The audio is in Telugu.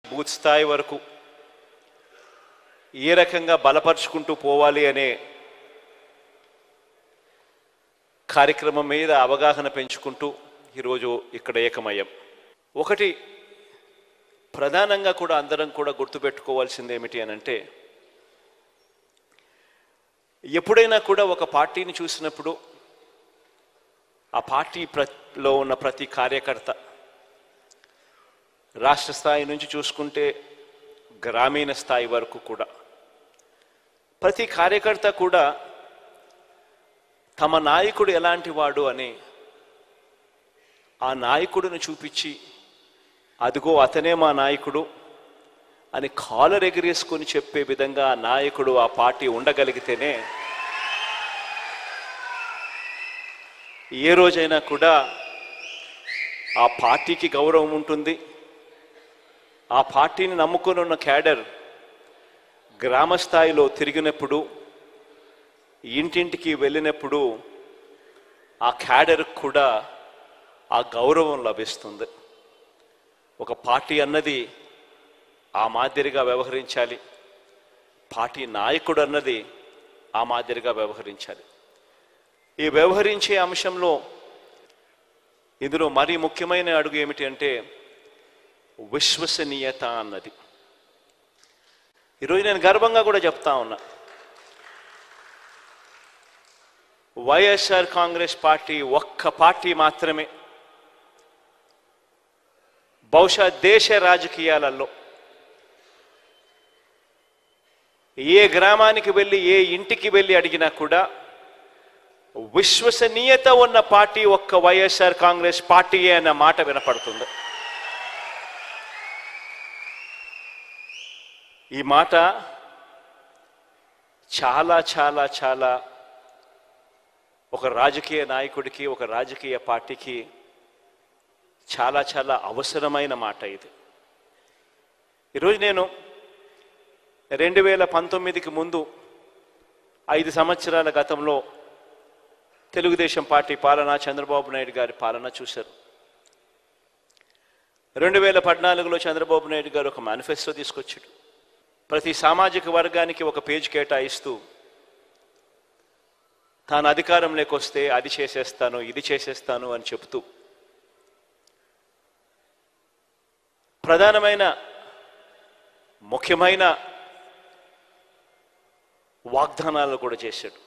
బూత్ స్థాయి వరకు ఏ రకంగా బలపరుచుకుంటూ పోవాలి అనే కార్యక్రమం మీద అవగాహన పెంచుకుంటూ ఈరోజు ఇక్కడ ఏకమయ్యాం. ఒకటి ప్రధానంగా కూడా అందరం కూడా గుర్తుపెట్టుకోవాల్సింది ఏమిటి అనంటే, ఎప్పుడైనా కూడా ఒక పార్టీని చూసినప్పుడు ఆ పార్టీలో ఉన్న ప్రతి కార్యకర్త, రాష్ట్ర స్థాయి నుంచి చూసుకుంటే గ్రామీణ స్థాయి వరకు కూడా ప్రతి కార్యకర్త కూడా తమ నాయకుడు ఎలాంటి వాడు అని ఆ నాయకుడిని చూపించి, అదిగో అతనే మా నాయకుడు అని కాలర్ ఎగిరేసుకొని చెప్పే విధంగా ఆ నాయకుడు ఆ పార్టీ ఉండగలిగితేనే ఏ రోజైనా కూడా ఆ పార్టీకి గౌరవం ఉంటుంది. ఆ పార్టీని నమ్ముకొని ఉన్న క్యాడర్ గ్రామ స్థాయిలో తిరిగినప్పుడు, ఇంటింటికి వెళ్ళినప్పుడు ఆ క్యాడర్కి కూడా ఆ గౌరవం లభిస్తుంది. ఒక పార్టీ అన్నది ఆ మాదిరిగా వ్యవహరించాలి, పార్టీ నాయకుడు అన్నది ఆ మాదిరిగా వ్యవహరించాలి. ఈ వ్యవహరించే అంశంలో ఇందులో మరీ ముఖ్యమైన అడుగు ఏమిటి అంటే విశ్వసనీయత అన్నది. ఈరోజు నేను గర్వంగా కూడా చెప్తా ఉన్నా, వైఎస్ఆర్ కాంగ్రెస్ పార్టీ ఒక్క పార్టీ మాత్రమే బహుశా దేశ రాజకీయాలలో ఏ గ్రామానికి వెళ్ళి ఏ ఇంటికి వెళ్ళి అడిగినా కూడా విశ్వసనీయత ఉన్న పార్టీ ఒక్క వైఎస్ఆర్ కాంగ్రెస్ పార్టీయే అన్న మాట వినపడుతుంది. ఈ మాట చాలా చాలా చాలా ఒక రాజకీయ నాయకుడికి, ఒక రాజకీయ పార్టీకి చాలా చాలా అవసరమైన మాట ఇది. ఈరోజు నేను 2019కి ముందు 5 సంవత్సరాల గతంలో తెలుగుదేశం పార్టీ పాలన, చంద్రబాబు నాయుడు గారి పాలన చూశారు. 2014లో చంద్రబాబు నాయుడు గారు ఒక మేనిఫెస్టో తీసుకొచ్చాడు. ప్రతి సామాజిక వర్గానికి ఒక పేజ్ కేటాయిస్తూ తాను అధికారంలోకి వస్తే అది చేసేస్తాను, ఇది చేసేస్తాను అని చెప్తూ ప్రధానమైన ముఖ్యమైన వాగ్దానాలు కూడా చేశాడు.